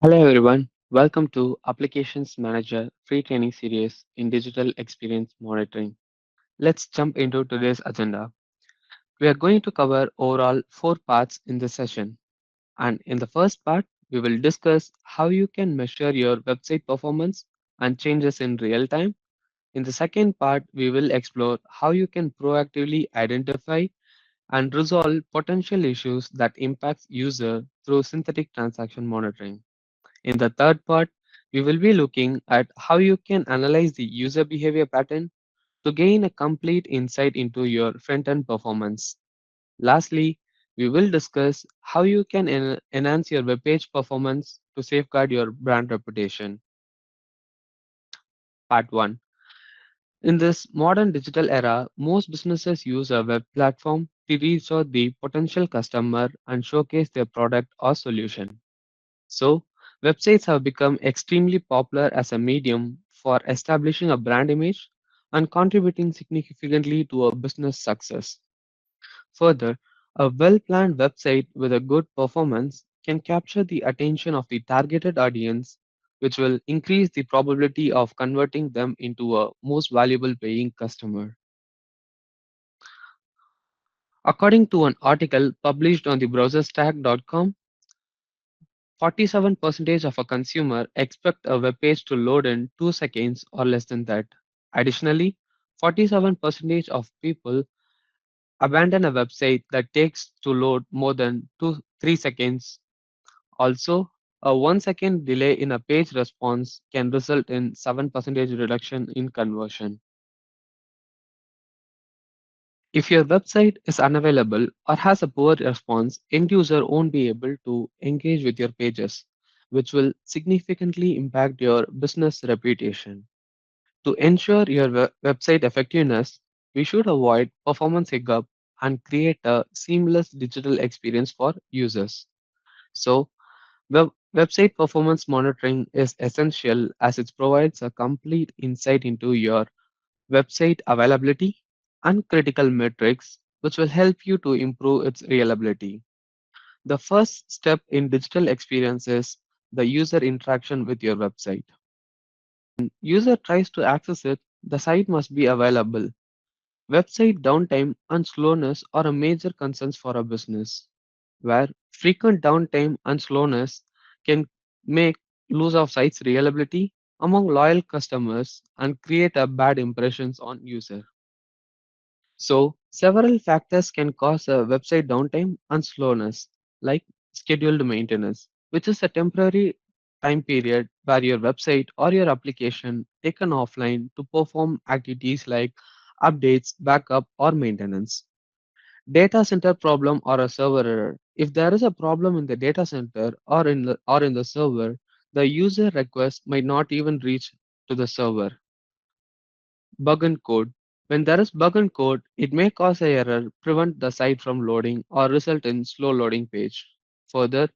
Hello everyone, welcome to Applications Manager free training series in digital experience monitoring. Let's jump into today's agenda. We are going to cover overall four parts in this session. And in the first part, we will discuss how you can measure your website performance and changes in real time. In the second part, we will explore how you can proactively identify and resolve potential issues that impact user through synthetic transaction monitoring. In the third part, we will be looking at how you can analyze the user behavior pattern to gain a complete insight into your front-end performance. Lastly, we will discuss how you can enhance your web page performance to safeguard your brand reputation. Part 1. In this modern digital era, most businesses use a web platform to reach out the potential customer and showcase their product or solution. So, websites have become extremely popular as a medium for establishing a brand image and contributing significantly to a business success. Further, a well planned website with a good performance can capture the attention of the targeted audience, which will increase the probability of converting them into a most valuable paying customer. According to an article published on the browserstack.com, 47% of a consumer expect a web page to load in 2 seconds or less than that. Additionally, 47% of people abandon a website that takes to load more than 3 seconds. Also, a 1 second delay in a page response can result in 7% reduction in conversion. If your website is unavailable or has a poor response, end user won't be able to engage with your pages, which will significantly impact your business reputation. To ensure your website effectiveness, we should avoid performance hiccup and create a seamless digital experience for users. So, website performance monitoring is essential as it provides a complete insight into your website availability and critical metrics, which will help you to improve its reliability. The first step in digital experience is the user interaction with your website. When user tries to access it, the site must be available. Website downtime and slowness are a major concerns for a business, where frequent downtime and slowness can make lose of site's reliability among loyal customers and create a bad impressions on user. So, several factors can cause a website downtime and slowness, like scheduled maintenance, which is a temporary time period where your website or your application taken offline to perform activities like updates, backup, or maintenance. Data center problem or a server error. If there is a problem in the data center or in the server, the user request might not even reach to the server. Bug in code. When there is bug in code, it may cause a error, prevent the site from loading, or result in slow loading page. Further,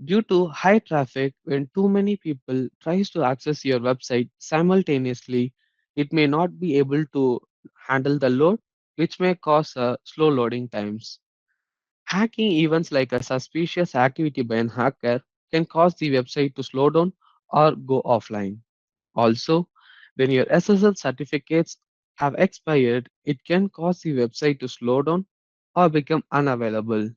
due to high traffic, when too many people tries to access your website simultaneously, it may not be able to handle the load, which may cause slow loading times. Hacking events like a suspicious activity by an hacker can cause the website to slow down or go offline. Also, when your SSL certificates have expired, it can cause the website to slow down or become unavailable.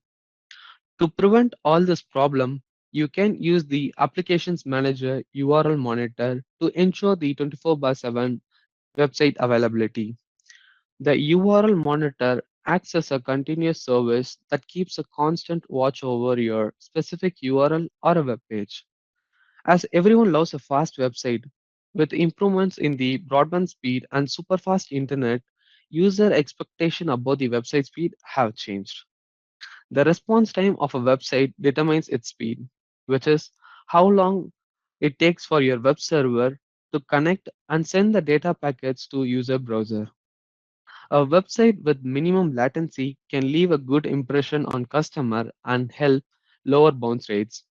To prevent all this problem, you can use the Applications Manager URL Monitor to ensure the 24 by 7 website availability. The URL Monitor acts as a continuous service that keeps a constant watch over your specific URL or a web page. As everyone loves a fast website, with improvements in the broadband speed and superfast internet, user expectation about the website speed have changed. The response time of a website determines its speed, which is how long it takes for your web server to connect and send the data packets to user browser. A website with minimum latency can leave a good impression on customer and help lower bounce rates.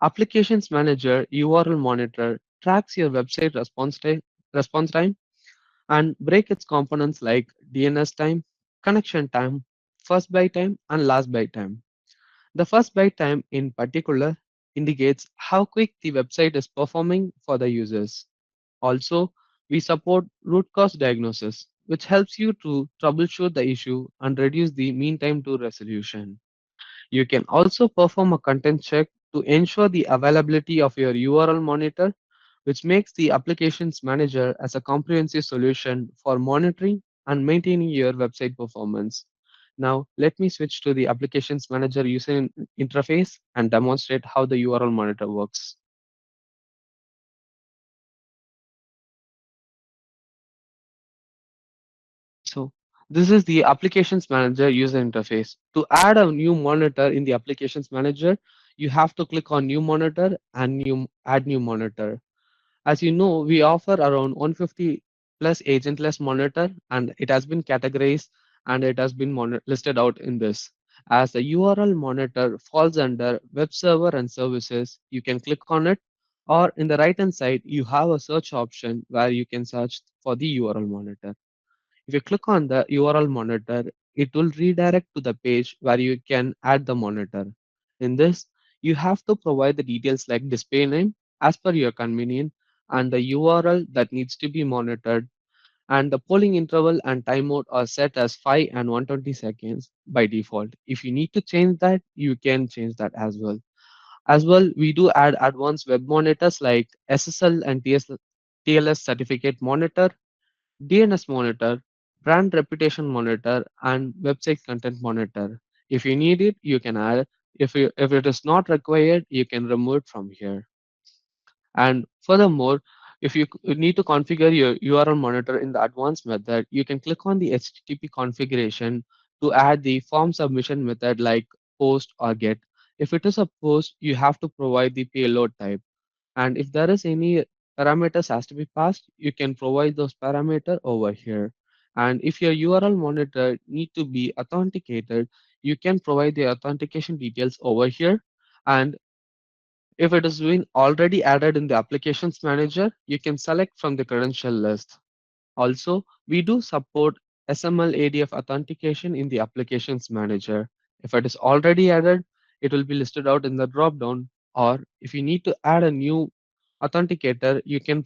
Applications Manager URL Monitor tracks your website response time and break its components like DNS time, connection time, first byte time, and last byte time. The first byte time in particular indicates how quick the website is performing for the users. Also, we support root cause diagnosis, which helps you to troubleshoot the issue and reduce the mean time to resolution. You can also perform a content check to ensure the availability of your URL monitor, which makes the applications manager as a comprehensive solution for monitoring and maintaining your website performance. Now, let me switch to the applications manager user interface and demonstrate how the URL monitor works. So this is the applications manager user interface. To add a new monitor in the applications manager, you have to click on new monitor and new add new monitor. As you know, we offer around 150 plus agentless monitor and it has been categorized and it has been listed out in this. As the URL monitor falls under web server and services, you can click on it, or in the right hand side, you have a search option where you can search for the URL monitor. If you click on the URL monitor, it will redirect to the page where you can add the monitor. In this, you have to provide the details like display name as per your convenience and the URL that needs to be monitored, and the polling interval and timeout are set as 5 and 120 seconds by default. If you need to change that, you can change that as well. As well, we do add advanced web monitors like SSL and TLS certificate monitor, DNS monitor, brand reputation monitor, and website content monitor. If you need it, you can add it. If it is not required, you can remove it from here. And furthermore, if you need to configure your URL monitor in the advanced method, you can click on the HTTP configuration to add the form submission method like post or get. If it is a post, you have to provide the payload type. And if there is any parameters has to be passed, you can provide those parameter over here. And if your URL monitor need to be authenticated, you can provide the authentication details over here. And if it has been already added in the applications manager, you can select from the credential list. Also, we do support SML ADF authentication in the applications manager. If it is already added, it will be listed out in the drop-down, or if you need to add a new authenticator, you can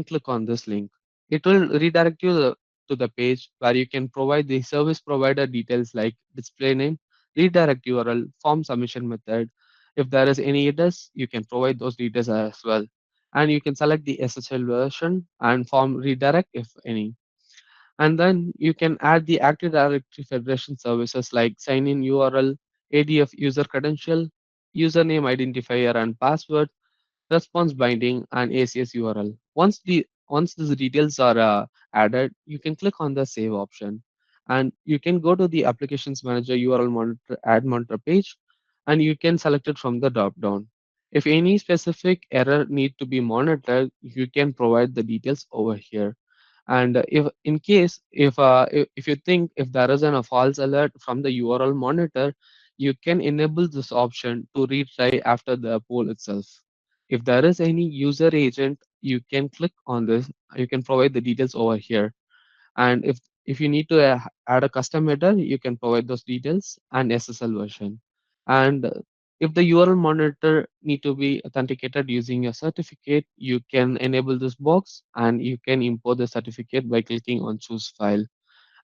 click on this link. It will redirect you to the page where you can provide the service provider details like display name, redirect URL, form submission method. If there is any errors, you can provide those details as well. And you can select the SSL version and form redirect if any. And then you can add the Active Directory Federation services like sign in URL, ADF user credential, username identifier and password, response binding, and ACS URL. Once these details are added, you can click on the save option, and you can go to the applications manager URL monitor add monitor page, and you can select it from the drop down. If any specific error need to be monitored, you can provide the details over here. And if in case if you think if there is a false alert from the URL monitor, you can enable this option to retry after the poll itself. If there is any user agent, you can click on this. You can provide the details over here. And if you need to add a custom header, you can provide those details and SSL version. And if the URL monitor need to be authenticated using a certificate, you can enable this box and you can import the certificate by clicking on choose file.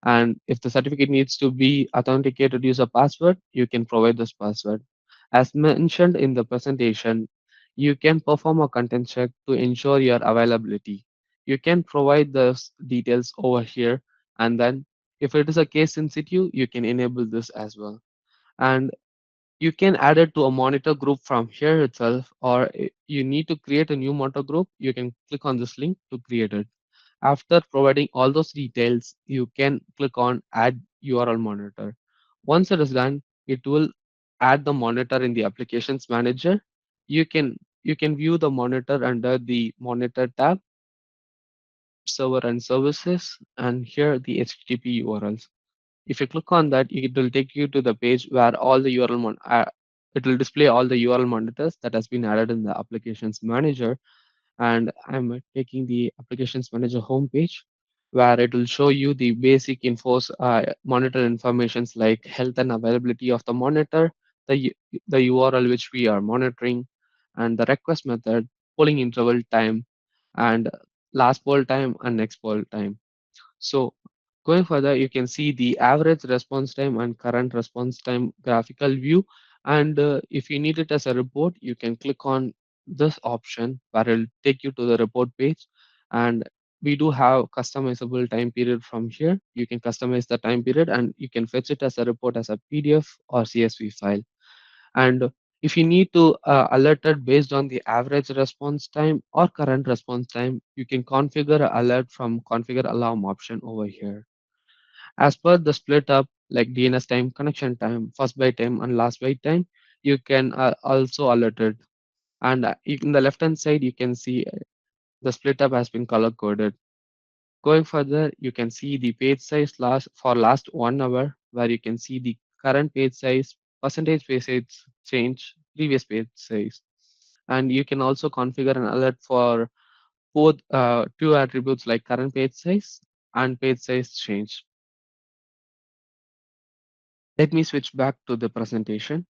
And if the certificate needs to be authenticated use a password, you can provide this password. As mentioned in the presentation, you can perform a content check to ensure your availability. You can provide those details over here, and then if it is a case in situ, you can enable this as well. And you can add it to a monitor group from here itself, or you need to create a new monitor group, you can click on this link to create it. After providing all those details, you can click on add URL monitor. Once it is done, it will add the monitor in the applications manager. You can view the monitor under the monitor tab, server and services, and here the HTTP URLs. If you click on that, it will take you to the page where all the it will display all the URL monitors that has been added in the applications manager. And I'm taking the applications manager homepage where it will show you the basic monitor informations like health and availability of the monitor, the URL which we are monitoring, and the request method, polling interval time, and last poll time and next poll time. So going further, you can see the average response time and current response time graphical view. And if you need it as a report, you can click on this option where it'll take you to the report page. And we do have customizable time period from here. You can customize the time period and you can fetch it as a report as a PDF or CSV file. And if you need to alert it based on the average response time or current response time, you can configure a alert from configure alarm option over here. As per the split up like DNS time, connection time, first byte time, and last byte time, you can also alert it. And in the left hand side, you can see the split up has been color coded. Going further, you can see the page size last 1 hour, where you can see the current page size, percentage page size change, previous page size. And you can also configure an alert for both two attributes like current page size and page size change. Let me switch back to the presentation.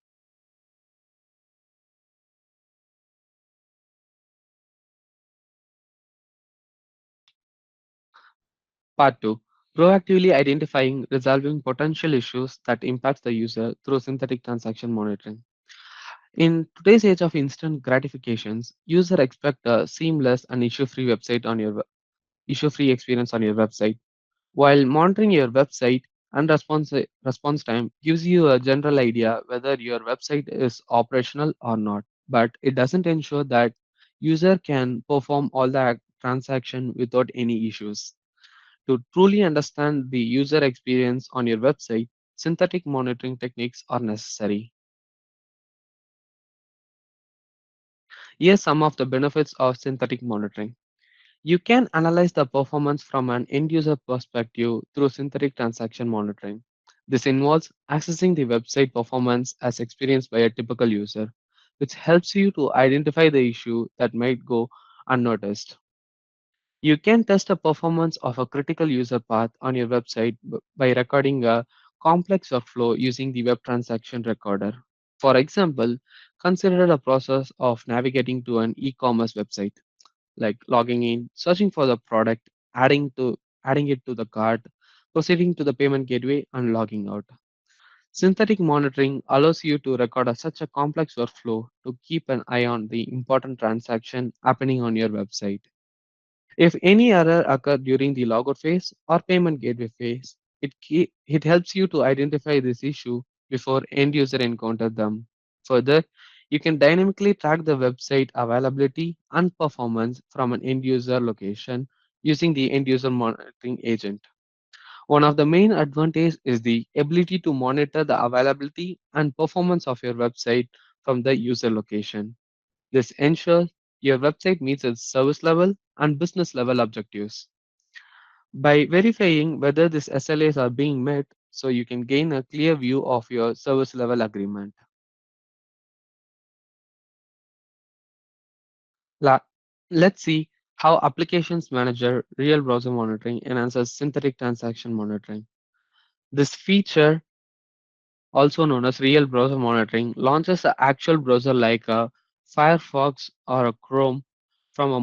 Part 2. Proactively identifying resolving potential issues that impacts the user through synthetic transaction monitoring. In today's age of instant gratifications, users expect a seamless and issue-free experience on your website. While monitoring your website and response time gives you a general idea whether your website is operational or not, but it doesn't ensure that user can perform all the transaction without any issues. To truly understand the user experience on your website, synthetic monitoring techniques are necessary. Here are some of the benefits of synthetic monitoring. You can analyze the performance from an end user perspective through synthetic transaction monitoring. This involves accessing the website performance as experienced by a typical user, which helps you to identify the issue that might go unnoticed. You can test the performance of a critical user path on your website by recording a complex workflow using the Web Transaction Recorder. For example, consider the process of navigating to an e-commerce website, like logging in, searching for the product, adding it to the cart, proceeding to the payment gateway, and logging out. Synthetic monitoring allows you to record such a complex workflow to keep an eye on the important transaction happening on your website. If any error occur during the logout phase or payment gateway phase, it helps you to identify this issue before end user encounter them. Further, you can dynamically track the website availability and performance from an end user location using the end user monitoring agent. One of the main advantages is the ability to monitor the availability and performance of your website from the user location. This ensures your website meets its service level and business level objectives. By verifying whether these SLAs are being met, so you can gain a clear view of your service level agreement. La- let's see how Applications Manager Real Browser Monitoring enhances synthetic transaction monitoring. This feature, also known as Real Browser Monitoring, launches an actual browser like a Firefox or a Chrome from a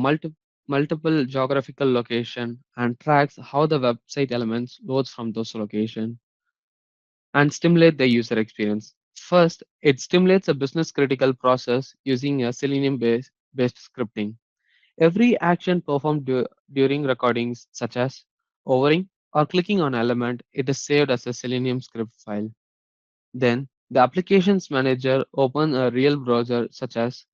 multiple geographical location and tracks how the website elements loads from those locations and stimulate the user experience. First, it stimulates a business critical process using a Selenium based scripting. Every action performed during recordings, such as overing or clicking on element, it is saved as a Selenium script file. Then, the applications manager opens a real browser such as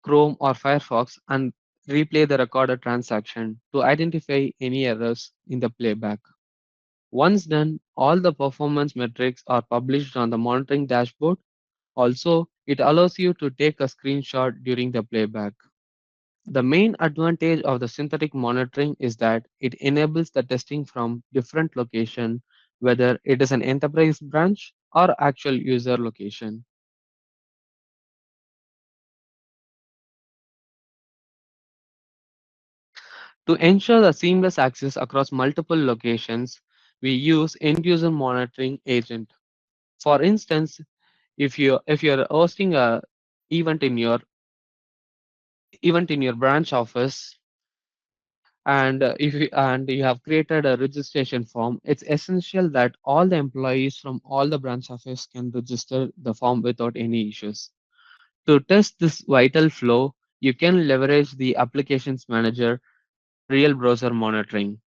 Chrome or Firefox and replay the recorded transaction to identify any errors in the playback. Once done, all the performance metrics are published on the monitoring dashboard. Also, it allows you to take a screenshot during the playback. The main advantage of the synthetic monitoring is that it enables the testing from different location, whether it is an enterprise branch or actual user location. To ensure the seamless access across multiple locations, we use end user monitoring agent. For instance, If you're hosting a event in your branch office, and if you have created a registration form, it's essential that all the employees from all the branch office can register the form without any issues. To test this vital flow, you can leverage the applications manager real browser monitoring,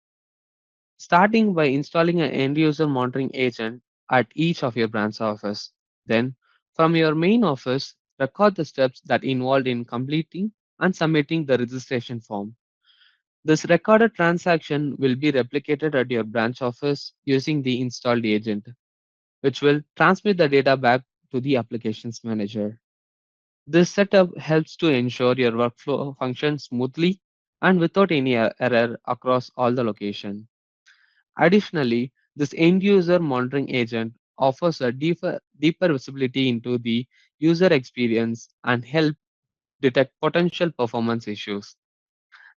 starting by installing an end user monitoring agent at each of your branch office. Then, from your main office, record the steps that involved in completing and submitting the registration form. This recorded transaction will be replicated at your branch office using the installed agent, which will transmit the data back to the applications manager. This setup helps to ensure your workflow functions smoothly and without any error across all the location. Additionally, this end user monitoring agent offers a deeper visibility into the user experience and help detect potential performance issues.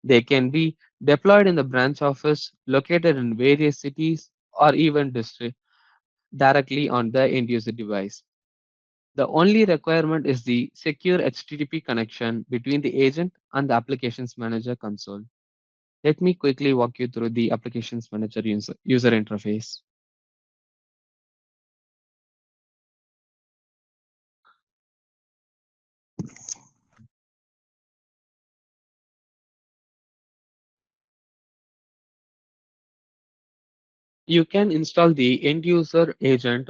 They can be deployed in the branch office located in various cities or even district directly on the end user device. The only requirement is the secure HTTP connection between the agent and the applications manager console. Let me quickly walk you through the applications manager user interface. You can install the end user agent.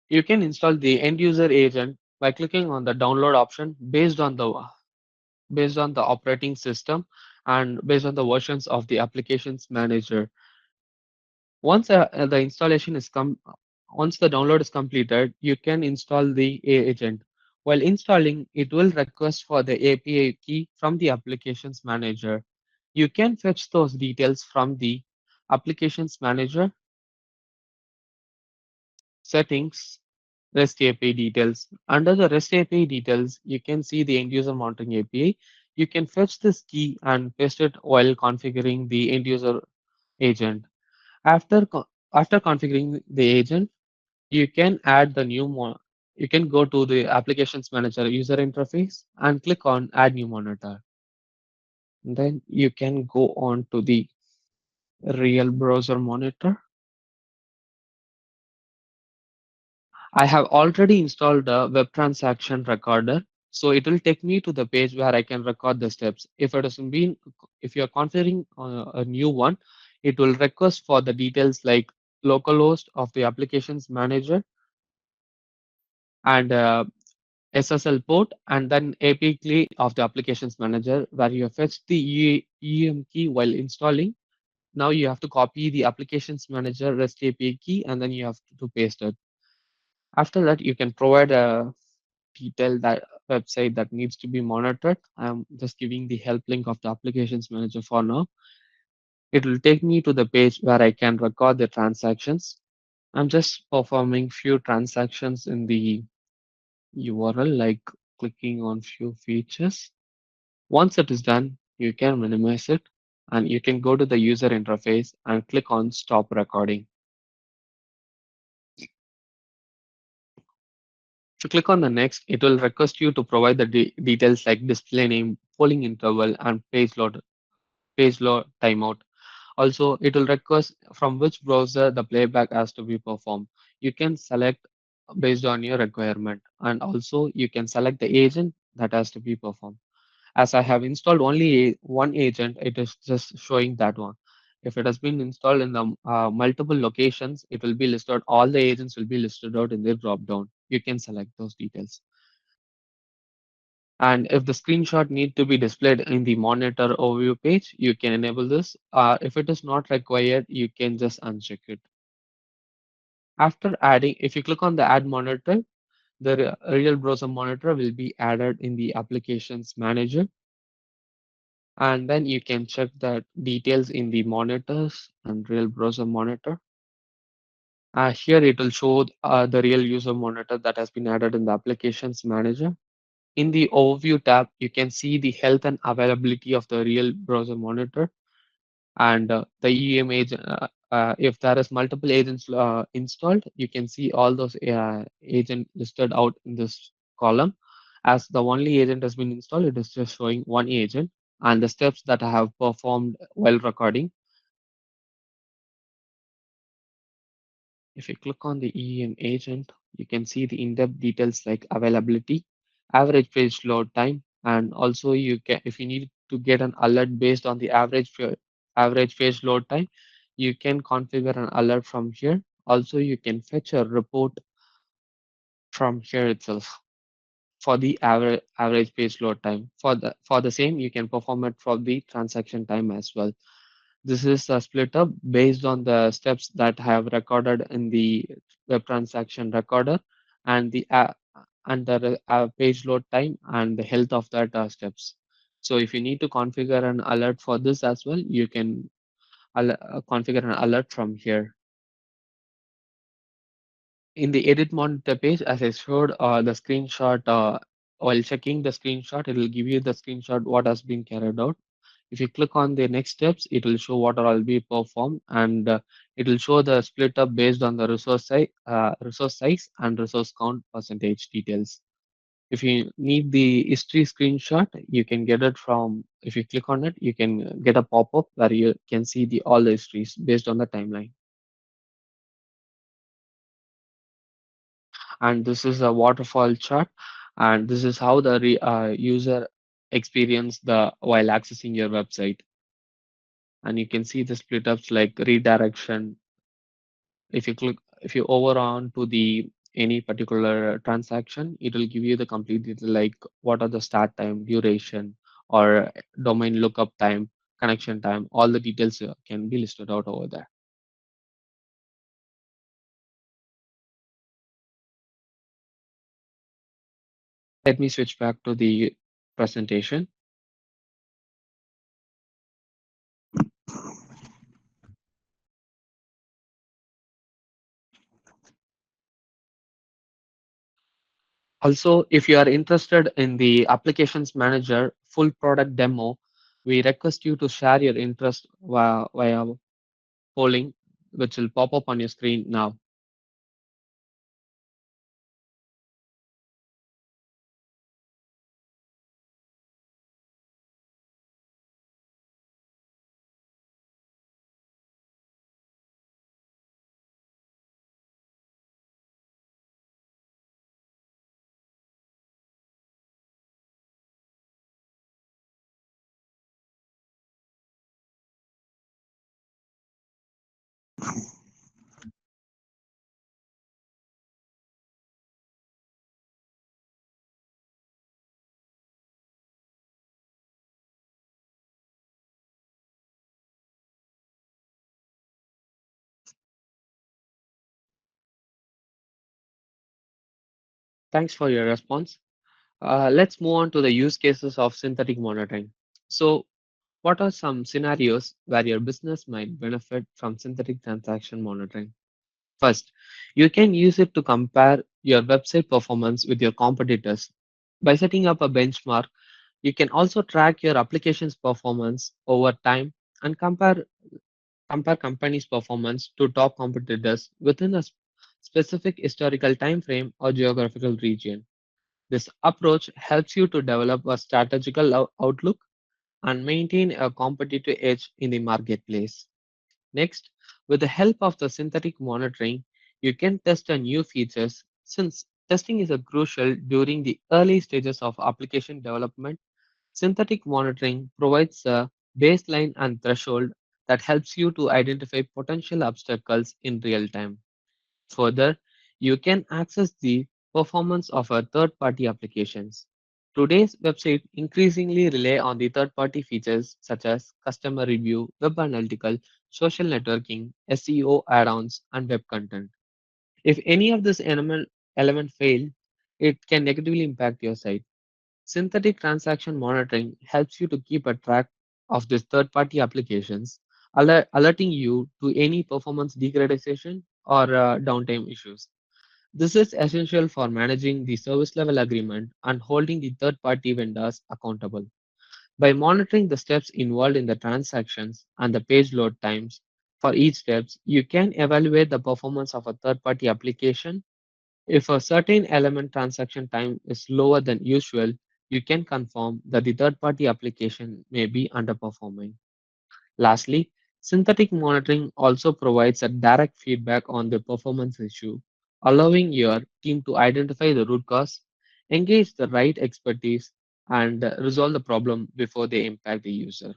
You can install the end user agent by clicking on the download option based on the operating system and based on the versions of the applications manager. Once the installation is once the download is completed, you can install the agent. While installing, it will request for the API key from the applications manager. You can fetch those details from the applications manager settings, REST API details. Under the REST API details, you can see the end user monitoring API. You can fetch this key and paste it while configuring the end user agent. After after configuring the agent, you can add the you can go to the applications manager user interface and click on add new monitor. Then you can go on to the real browser monitor. I have already installed a web transaction recorder, so it will take me to the page where I can record the steps. If you are configuring a new one, it will request for the details like localhost of the applications manager and SSL port, and then API key of the applications manager, where you have fetched the EM key while installing. Now you have to copy the applications manager REST API key, and then you have to paste it. After that, you can provide a detail that website that needs to be monitored. I'm just giving the help link of the applications manager for now. It will take me to the page where I can record the transactions. I'm just performing few transactions in the URL, like clicking on few features. Once it is done, you can minimize it and you can go to the user interface and click on stop recording. To click on the next, it will request you to provide the details like display name, polling interval, and page load timeout. Also, it will request from which browser the playback has to be performed. You can select based on your requirement, and also you can select the agent that has to be performed. As I have installed only one agent, it is just showing that one. If it has been installed in the multiple locations, it will be listed. All the agents will be listed out in their drop down. You can select those details. And if the screenshot need to be displayed in the monitor overview page, you can enable this. If it is not required, you can just uncheck it. After adding, if you click on the add monitor, the real browser monitor will be added in the applications manager. And then you can check the details in the monitors and real browser monitor. Here it will show the real user monitor that has been added in the applications manager. In the overview tab, you can see the health and availability of the real browser monitor. And the EM agent, if there is multiple agents installed, you can see all those agent listed out in this column. As the only agent has been installed, it is just showing one agent and the steps that I have performed while recording. If you click on the EM agent, you can see the in-depth details like availability, average page load time, and also you can, if you need to get an alert based on the average page load time, you can configure an alert from here. Also, you can fetch a report from here itself for the average page load time. For the same, you can perform it for the transaction time as well. This is split up based on the steps that I have recorded in the web transaction recorder and the page load time and the health of that steps. So if you need to configure an alert for this as well, you can configure an alert from here. In the edit monitor page, as I showed the screenshot, while checking the screenshot, it will give you the screenshot what has been carried out. If you click on the next steps, it will show what all be performed, and it will show the split up based on the resource size and resource count percentage details. If you need the history screenshot, you can get it from, if you click on it, you can get a pop-up where you can see the all the histories based on the timeline. And this is a waterfall chart, and this is how the user experience the while accessing your website. And you can see the split ups like redirection. If you over on to the any particular transaction, it will give you the complete detail like what are the start time, duration, or domain lookup time, connection time. All the details can be listed out over there. Let me switch back to the presentation. Also, if you are interested in the Applications Manager full product demo, we request you to share your interest via polling, which will pop up on your screen now. Thanks for your response. Let's move on to the use cases of synthetic monitoring. So, what are some scenarios where your business might benefit from synthetic transaction monitoring? First, you can use it to compare your website performance with your competitors. By setting up a benchmark, you can also track your application's performance over time and compare companies' performance to top competitors within a specific historical time frame or geographical region. This approach helps you to develop a strategical outlook and maintain a competitive edge in the marketplace. Next, with the help of the synthetic monitoring, you can test a new features since testing is a crucial during the early stages of application development. Synthetic monitoring provides a baseline and threshold that helps you to identify potential obstacles in real time. Further, you can access the performance of a third-party applications. Today's website increasingly rely on the third-party features such as customer review, web analytical, social networking, SEO add-ons, and web content. If any of this element fail, it can negatively impact your site. Synthetic transaction monitoring helps you to keep a track of these third-party applications, alerting you to any performance degradation or downtime issues. This is essential for managing the service level agreement and holding the third-party vendors accountable. By monitoring the steps involved in the transactions and the page load times for each steps, you can evaluate the performance of a third-party application. If a certain element transaction time is lower than usual, you can confirm that the third-party application may be underperforming. Lastly, synthetic monitoring also provides a direct feedback on the performance issue, allowing your team to identify the root cause, engage the right expertise, and resolve the problem before they impact the user.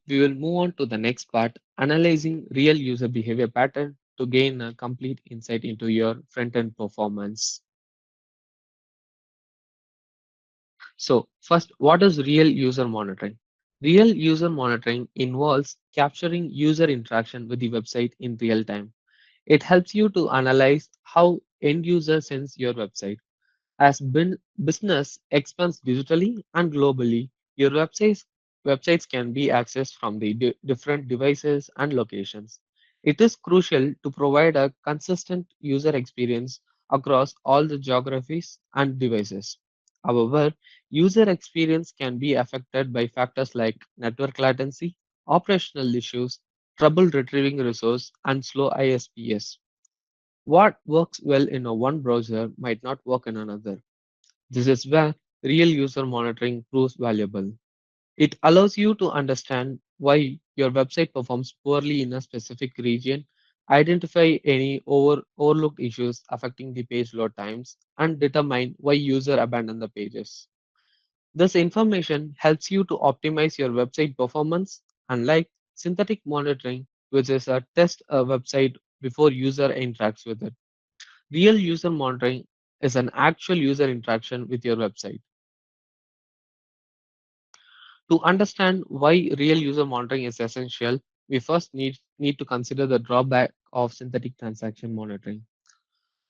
We will move on to the next part, analyzing real user behavior pattern to gain a complete insight into your front-end performance. So first, what is real user monitoring? Real user monitoring involves capturing user interaction with the website in real time. It helps you to analyze how end users sense your website. As business expands digitally and globally, your websites can be accessed from the different devices and locations. It is crucial to provide a consistent user experience across all the geographies and devices. However, user experience can be affected by factors like network latency, operational issues, trouble retrieving resource, and slow ISPs. What works well in a one browser might not work in another. This is where real user monitoring proves valuable. It allows you to understand why your website performs poorly in a specific region, identify any overlooked issues affecting the page load times, and determine why user abandon the pages. This information helps you to optimize your website performance, unlike synthetic monitoring, which is a test a website before user interacts with it. Real user monitoring is an actual user interaction with your website. To understand why real user monitoring is essential, we first need to consider the drawback of synthetic transaction monitoring.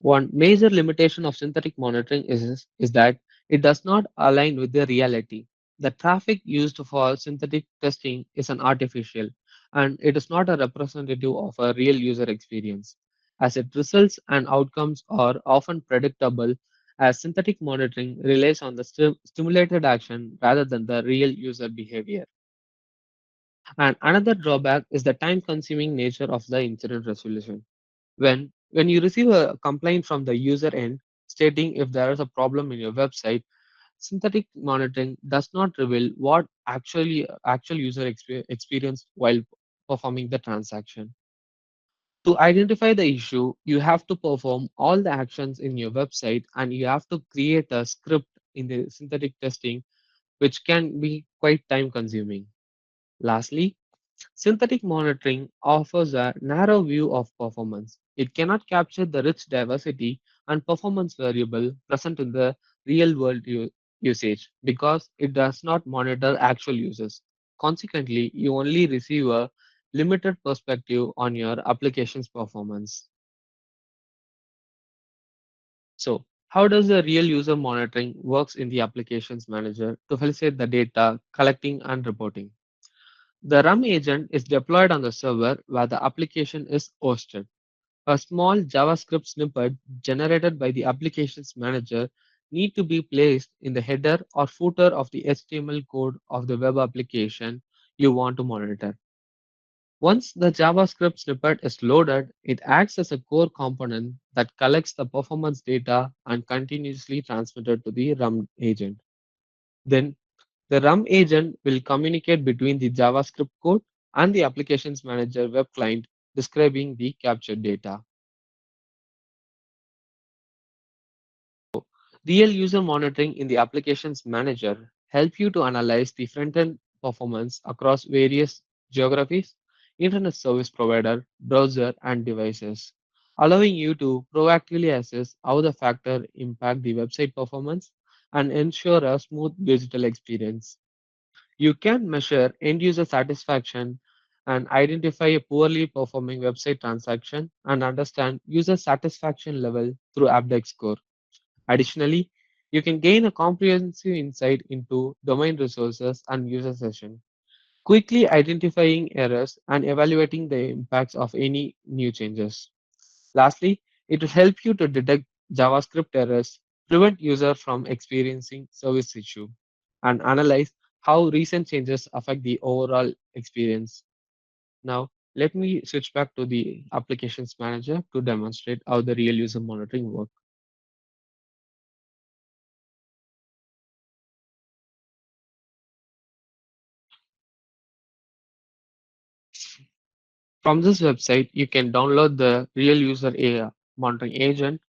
One major limitation of synthetic monitoring is that it does not align with the reality. The traffic used for synthetic testing is an artificial, and it is not a representative of a real user experience, as its results and outcomes are often predictable, as synthetic monitoring relies on the stimulated action rather than the real user behavior. And another drawback is the time consuming nature of the incident resolution. When you receive a complaint from the user end stating if there is a problem in your website, synthetic monitoring does not reveal what actual user experienced while performing the transaction. To identify the issue, you have to perform all the actions in your website and you have to create a script in the synthetic testing, which can be quite time consuming. Lastly, synthetic monitoring offers a narrow view of performance. It cannot capture the rich diversity and performance variable present in the real world usage because it does not monitor actual users. Consequently, you only receive a limited perspective on your application's performance. So, how does the real user monitoring works in the applications manager to facilitate the data collecting and reporting? The RUM agent is deployed on the server where the application is hosted. A small JavaScript snippet generated by the applications manager need to be placed in the header or footer of the HTML code of the web application you want to monitor. Once the JavaScript snippet is loaded, it acts as a core component that collects the performance data and continuously transmitted to the RUM agent. Then the RUM agent will communicate between the JavaScript code and the applications manager web client describing the captured data. Real user monitoring in the applications manager help you to analyze the front-end performance across various geographies, internet service provider, browser, and devices, allowing you to proactively assess how the factor impact the website performance and ensure a smooth digital experience. You can measure end user satisfaction and identify a poorly performing website transaction and understand user satisfaction level through Abdex score. Additionally, you can gain a comprehensive insight into domain resources and user session, quickly identifying errors and evaluating the impacts of any new changes. Lastly, it will help you to detect JavaScript errors prevent user from experiencing service issue, and analyze how recent changes affect the overall experience. Now, let me switch back to the applications manager to demonstrate how the real user monitoring works. From this website, you can download the real user monitoring agent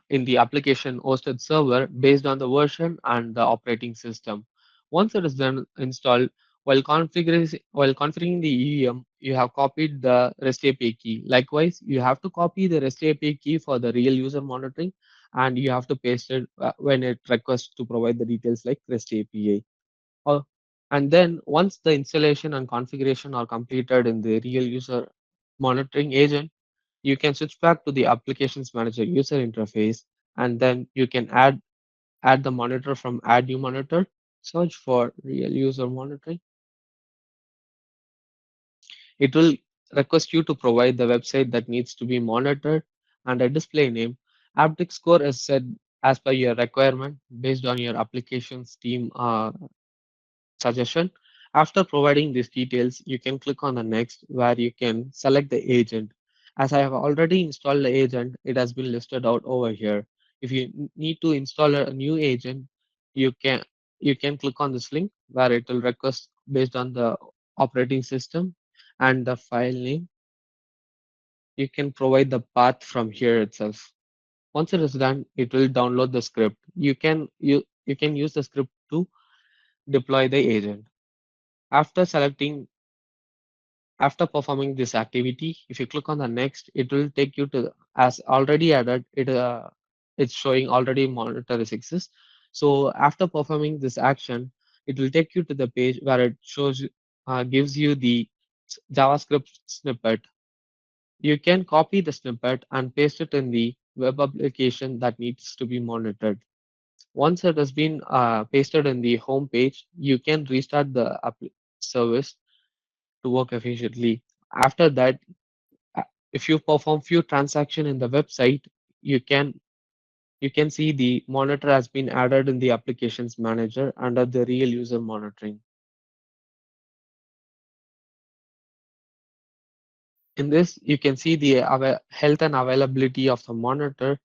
in the application hosted server based on the version and the operating system. Once it is done installed, while configuring the EEM, you have copied the REST API key. Likewise, you have to copy the REST API key for the real user monitoring, and you have to paste it when it requests to provide the details like REST API. Uh, and then once the installation and configuration are completed in the real user monitoring agent, you can switch back to the applications manager user interface, and then you can add the monitor from add new monitor, search for real user monitoring. It will request you to provide the website that needs to be monitored and a display name. Aptic score is set as per your requirement based on your application's team suggestion. After providing these details, you can click on the next where you can select the agent. As I have already installed the agent, it has been listed out over here. If you need to install a new agent, you can you can click on this link where it will request based on the operating system and the file name. You can provide the path from here itself. Once it is done, it will download the script. You can use the script to deploy the agent. After selecting After performing this activity, if you click on the next, it will take you to as already added. It's showing already monitor is exists. So after performing this action, it will take you to the page where it gives you the JavaScript snippet. You can copy the snippet and paste it in the web application that needs to be monitored. Once it has been pasted in the home page, you can restart the service to work efficiently. After that, uh, if you perform few transaction in the website, you can you can see the monitor has been added in the applications manager under the real user monitoring. In this, you can see the health and availability of the monitor,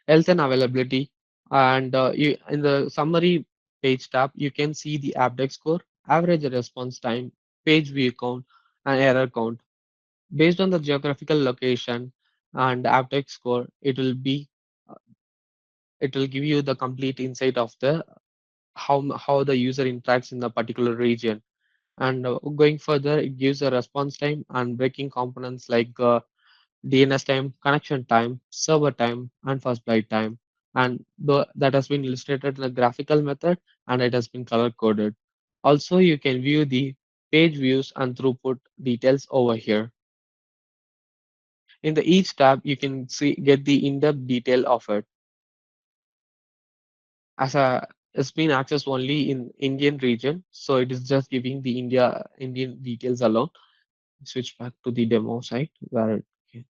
health and availability, and in the summary page tab, you can see the Apdex score, average response time, page view count, and error count. Based on the geographical location and Apdex score, it will give you the complete insight of the how the user interacts in the particular region. And going further, it gives a response time and breaking components like DNS time, connection time, server time, and first byte time. And that has been illustrated in a graphical method, and it has been color coded. Also, you can view the page views and throughput details over here. In the each tab, you can get the in-depth detail of it. As a It's been accessed only in Indian region, so it is just giving the Indian details alone. Switch back to the demo site where okay.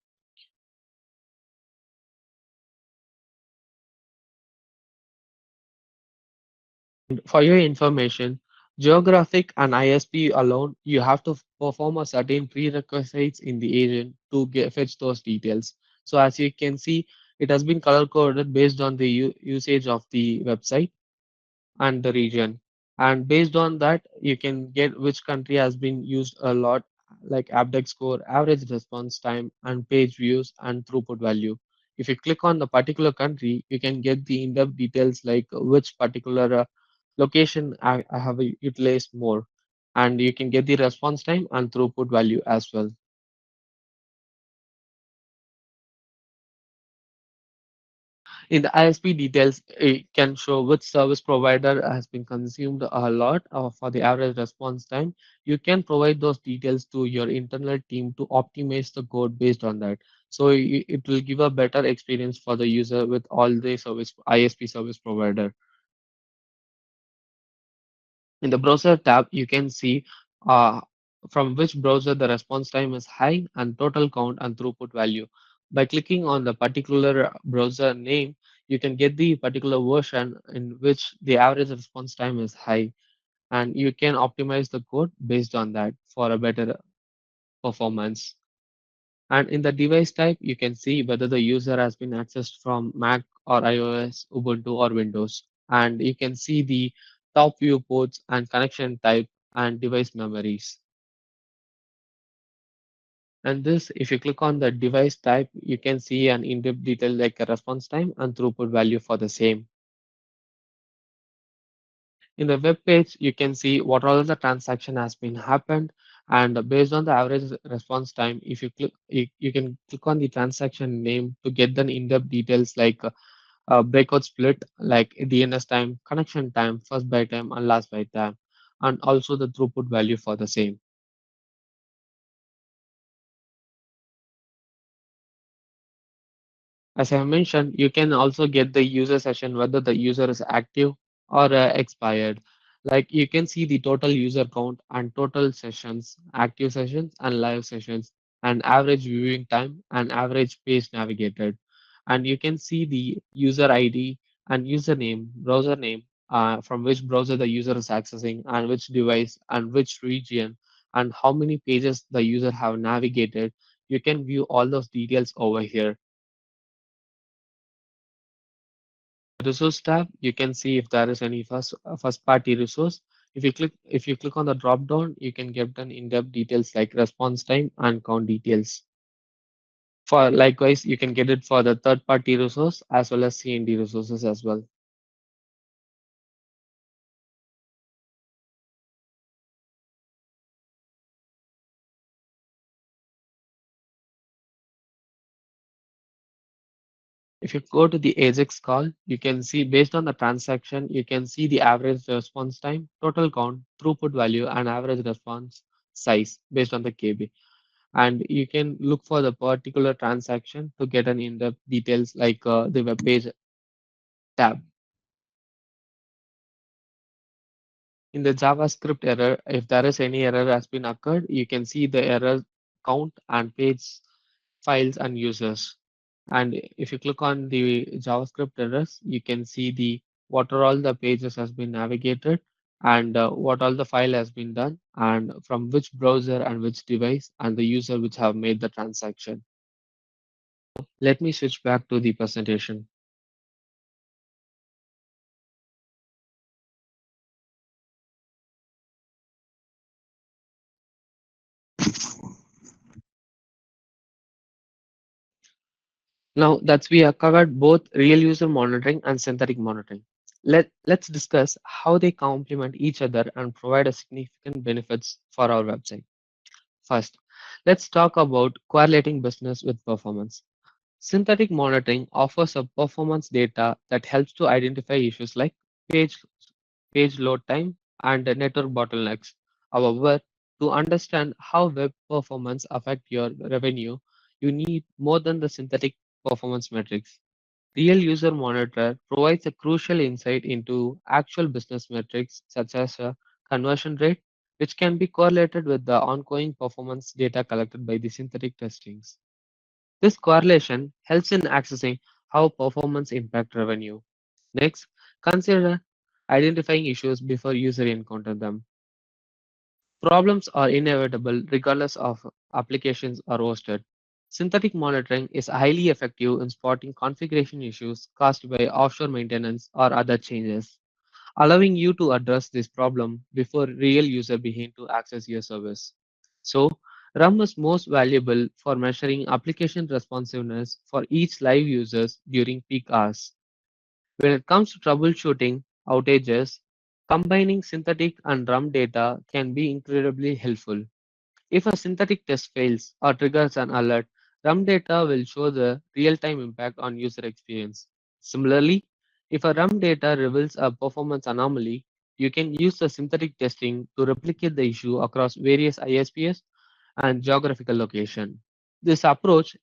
For your information, geographic and ISP alone, you have to perform a certain prerequisites in the agent to fetch those details. So as you can see, it has been color coded based on the usage of the website and the region. And based on that, you can get which country has been used a lot, like Abdex score, average response time, and page views and throughput value. If you click on the particular country, you can get the in-depth details like which particular location I have utilized more, and you can get the response time and throughput value as well. In the ISP details, it can show which service provider has been consumed a lot for the average response time. You can provide those details to your internal team to optimize the code based on that. So it will give a better experience for the user with all the service ISP service provider. In the browser tab, you can see uh, from which browser the response time is high, and total count and throughput value. By clicking on the particular browser name, you can get the particular version in which the average response time is high, and you can optimize the code based on that for a better performance. And in the device type, you can see whether the user has been accessed from Mac or iOS, Ubuntu or Windows. And you can see the top view ports and connection type and device memories. And this, if you click on the device type, you can see an in-depth detail like a response time and throughput value for the same. In the web page, you can see what all the transaction has been happened, and based on the average response time, if you click, you can click on the transaction name to get the in-depth details like breakout split, like DNS time, connection time, first byte time, and last byte time, and also the throughput value for the same. As I mentioned, you can also get the user session whether the user is active or expired. Like you can see the total user count and total sessions, active sessions and live sessions, and average viewing time and average page navigated. And you can see the user ID and username, browser name, from which browser the user is accessing and which device and which region and how many pages the user have navigated. You can view all those details over here. Resource tab, you can see if there is any first party resource. If you click on the drop down, you can get an in-depth details like response time and count details. For likewise, you can get it for the third party resource as well as CND resources as well. If you go to the AJAX call, you can see based on the transaction, you can see the average response time, total count, throughput value, and average response size based on the KB. And you can look for the particular transaction to get an in-depth details like the web page tab. In the JavaScript error, if there is any error has been occurred, you can see the error count and page files and users. And if you click on the JavaScript errors, you can see the what are all the pages has been navigated and what all the file has been done and from which browser and which device and the user which have made the transaction. Let me switch back to the presentation. Now that we have covered both real user monitoring and synthetic monitoring, let's discuss how they complement each other and provide a significant benefits for our website. First, let's talk about correlating business with performance. Synthetic monitoring offers a performance data that helps to identify issues like page page load time and network bottlenecks. However, to understand how web performance affect your revenue, you need more than the synthetic performance metrics. Real User Monitor provides a crucial insight into actual business metrics such as conversion rate, which can be correlated with the ongoing performance data collected by the synthetic testings. This correlation helps in accessing how performance impact revenue. Next, consider identifying issues before user encounter them. Problems are inevitable regardless of applications are hosted. Synthetic monitoring is highly effective in spotting configuration issues caused by offshore maintenance or other changes, allowing you to address this problem before real user begin to access your service. So, RUM is most valuable for measuring application responsiveness for each live users during peak hours. When it comes to troubleshooting outages, combining synthetic and RUM data can be incredibly helpful. If a synthetic test fails or triggers an alert, RUM data will show the real-time impact on user experience. Similarly, if a RUM data reveals a performance anomaly, you can use the synthetic testing to replicate the issue across various ISPs and geographical location. This approach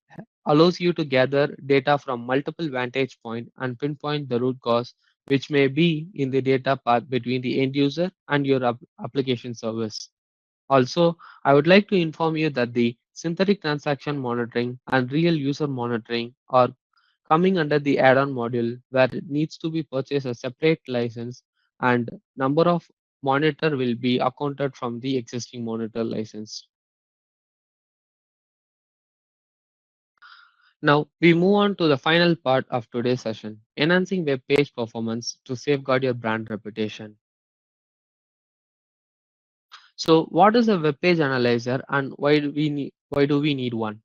allows you to gather data from multiple vantage points and pinpoint the root cause, which may be in the data path between the end user and your application service. Also, I would like to inform you that the synthetic transaction monitoring and real user monitoring are coming under the add-on module where it needs to be purchased a separate license and number of monitor will be accounted from the existing monitor license. Now we move on to the final part of today's session, enhancing web page performance to safeguard your brand reputation. So what is a web page analyzer and why do we need one?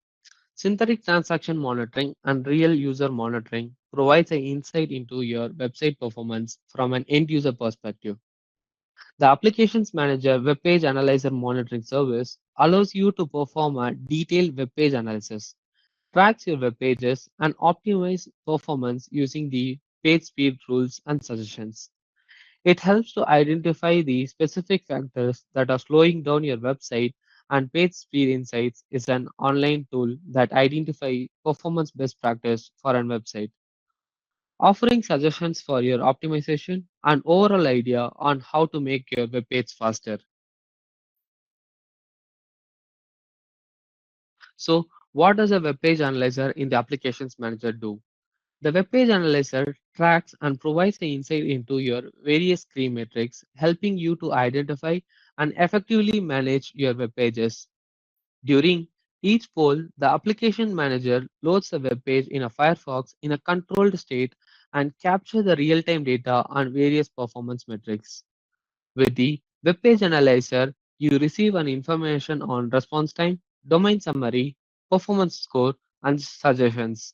Synthetic transaction monitoring and real user monitoring provides an insight into your website performance from an end user perspective. The Applications Manager Web Page Analyzer monitoring service allows you to perform a detailed web page analysis, tracks your web pages, and optimize performance using the page speed rules and suggestions. It helps to identify the specific factors that are slowing down your website, and Page Speed Insights is an online tool that identifies performance best practice for a website, offering suggestions for your optimization and overall idea on how to make your web page faster. So, what does a web page analyzer in the Applications Manager do? The web page analyzer tracks and provides the insight into your various key metrics, helping you to identify and effectively manage your web pages. During each poll, the application manager loads the web page in a Firefox in a controlled state and captures the real-time data on various performance metrics. With the web page analyzer, you receive an information on response time, domain summary, performance score, and suggestions.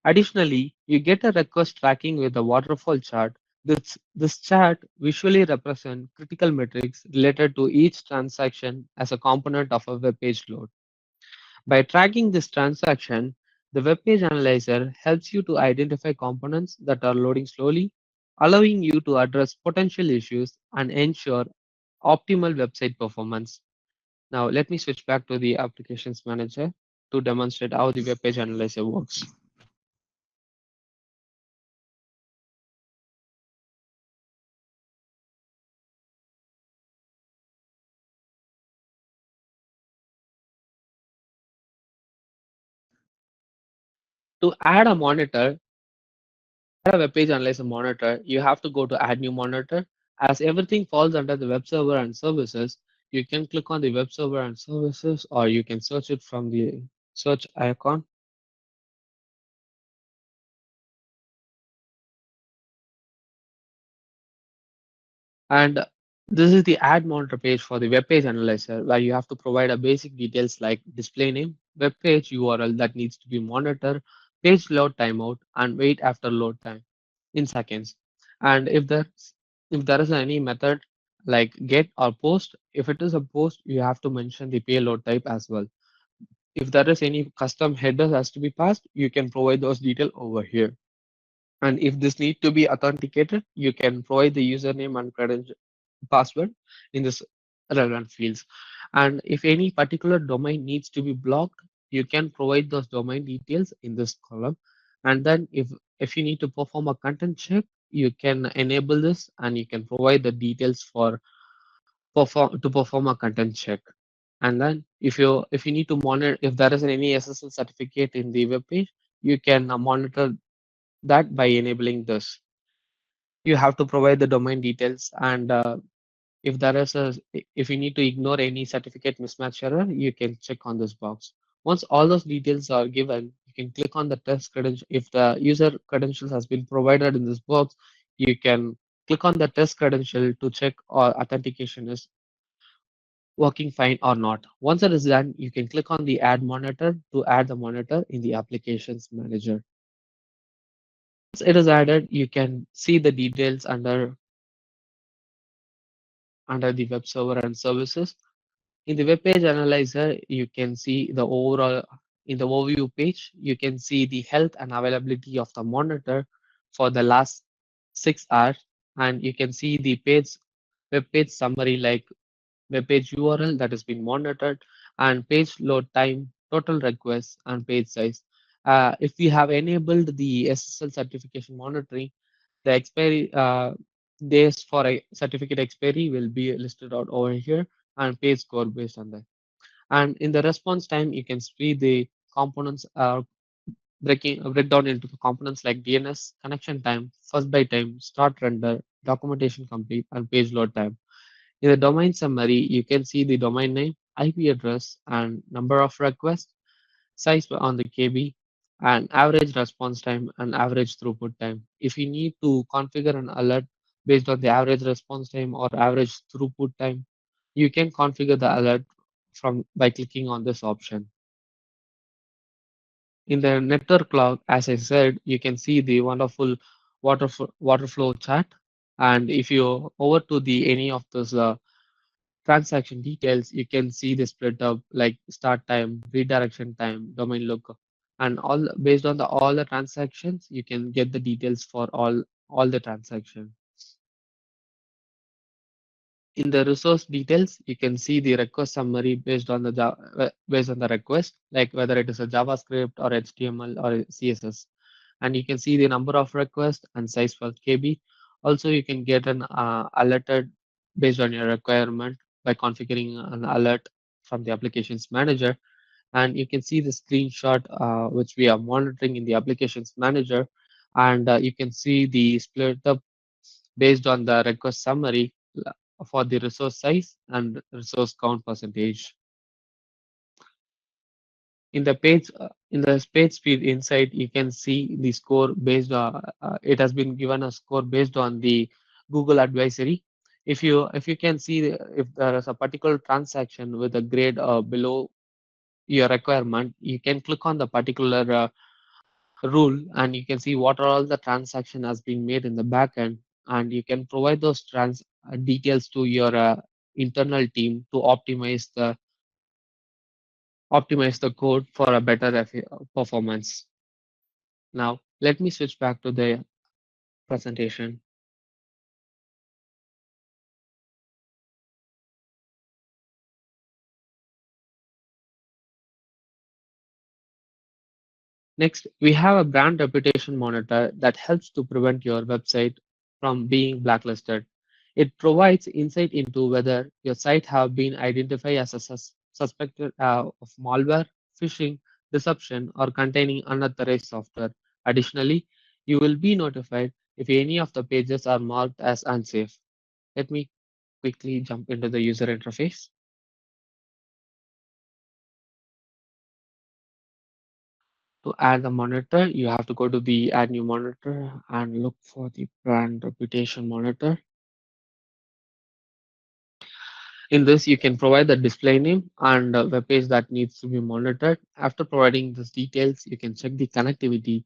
Additionally, you get a request tracking with a waterfall chart. This chart visually represents critical metrics related to each transaction as a component of a web page load. By tracking this transaction, the web page analyzer helps you to identify components that are loading slowly, allowing you to address potential issues and ensure optimal website performance. Now, let me switch back to the Applications Manager to demonstrate how the web page analyzer works. To add a monitor, add a web page analyzer monitor, you have to go to Add New Monitor. As everything falls under the web server and services, you can click on the web server and services, or you can search it from the search icon. And this is the add monitor page for the web page analyzer where you have to provide a basic details like display name, web page URL that needs to be monitored, page load timeout, and wait after load time in seconds. And if there is any method like get or post, if it is a post, you have to mention the payload type as well. If there is any custom headers has to be passed, you can provide those details over here. And if this need to be authenticated, you can provide the username and credential password in this relevant fields. And if any particular domain needs to be blocked, you can provide those domain details in this column. And then if you need to perform a content check, you can enable this and you can provide the details for perform a content check. And then if you need to monitor if there is any SSL certificate in the web page, you can monitor that by enabling this. You have to provide the domain details and if there is a if you need to ignore any certificate mismatch error, you can check on this box. Once all those details are given, you can click on the test credential. If the user credentials has been provided in this box, you can click on the test credential to check or authentication is working fine or not. Once it is done, you can click on the add monitor to add the monitor in the applications manager. Once it is added, you can see the details under the web server and services. In the web page analyzer, you can see the overall in the overview page, you can see the health and availability of the monitor for the last 6 hours, and you can see the web page summary like web page URL that has been monitored and page load time, total requests, and page size. If we have enabled the SSL certification monitoring, the expiry days for a certificate expiry will be listed out over here. and page score based on that. And in the response time, you can see the components breakdown into the components like DNS, connection time, first byte time, start render, documentation complete, and page load time. In the domain summary, you can see the domain name, IP address, and number of requests, size on the KB, and average response time and average throughput time. If you need to configure an alert based on the average response time or average throughput time, you can configure the alert from by clicking on this option. In the network log, as I said, you can see the wonderful water flow chart. And if you over to the any of those transaction details, you can see the split up like start time, redirection time, domain lookup, and all based on the all the transactions, you can get the details for all the transactions. In the resource details, you can see the request summary based on the based on the request, like whether it is a JavaScript or HTML or CSS. And you can see the number of requests and size per KB. Also, you can get an alerted based on your requirement by configuring an alert from the applications manager. And you can see the screenshot which we are monitoring in the applications manager. And you can see the split up based on the request summary for the resource size and resource count percentage. In the page speed insight, you can see the score based on it has been given a score based on the Google advisory. If you can see if there is a particular transaction with a grade below your requirement, you can click on the particular rule and you can see what are all the transaction has been made in the backend, and you can provide those details to your internal team to optimize the code for a better performance. Now, let me switch back to the presentation. Next, we have a brand reputation monitor that helps to prevent your website from being blacklisted. It provides insight into whether your site have been identified as a suspected of malware, phishing, deception, or containing unauthorized software. Additionally, you will be notified if any of the pages are marked as unsafe. Let me quickly jump into the user interface. To add the monitor, you have to go to the add new monitor and look for the brand reputation monitor. In this, you can provide the display name and web page that needs to be monitored. After providing these details, you can check the connectivity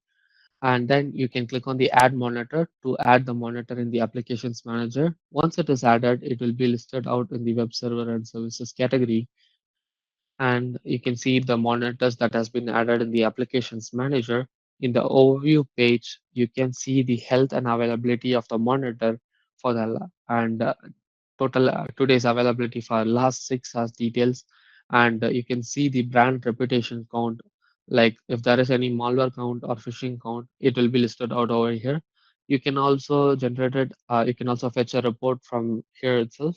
and then you can click on the add monitor to add the monitor in the applications manager. Once it is added, it will be listed out in the web server and services category. And you can see the monitors that has been added in the applications manager. In the overview page, you can see the health and availability of the monitor for and total today's availability for last 6 hours details. And you can see the brand reputation count, like if there is any malware count or phishing count, it will be listed out over here. You can also fetch a report from here itself.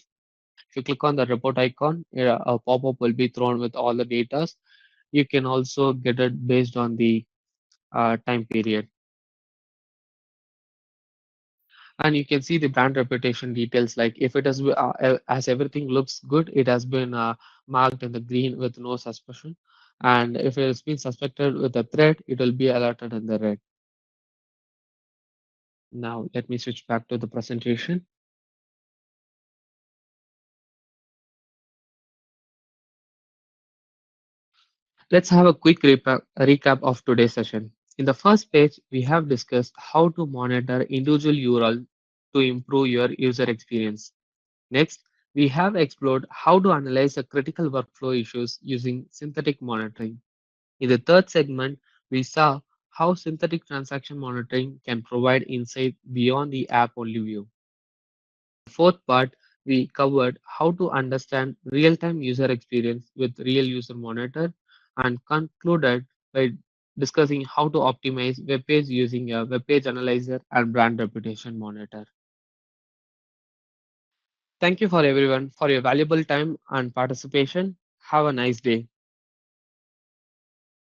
If you click on the report icon, a pop-up will be thrown with all the data. You can also get it based on the time period. And you can see the brand reputation details, like if it has as everything looks good, it has been marked in the green with no suspicion. And if it has been suspected with a threat, it will be alerted in the red. Now let me switch back to the presentation. Let's have a quick recap of today's session. In the first page, we have discussed how to monitor individual URL to improve your user experience. Next, we have explored how to analyze the critical workflow issues using synthetic monitoring. In the third segment, we saw how synthetic transaction monitoring can provide insight beyond the app only view. Fourth part, we covered how to understand real-time user experience with real user monitor and concluded by discussing how to optimize web page using a web page analyzer and brand reputation monitor. Thank you for everyone for your valuable time and participation. Have a nice day.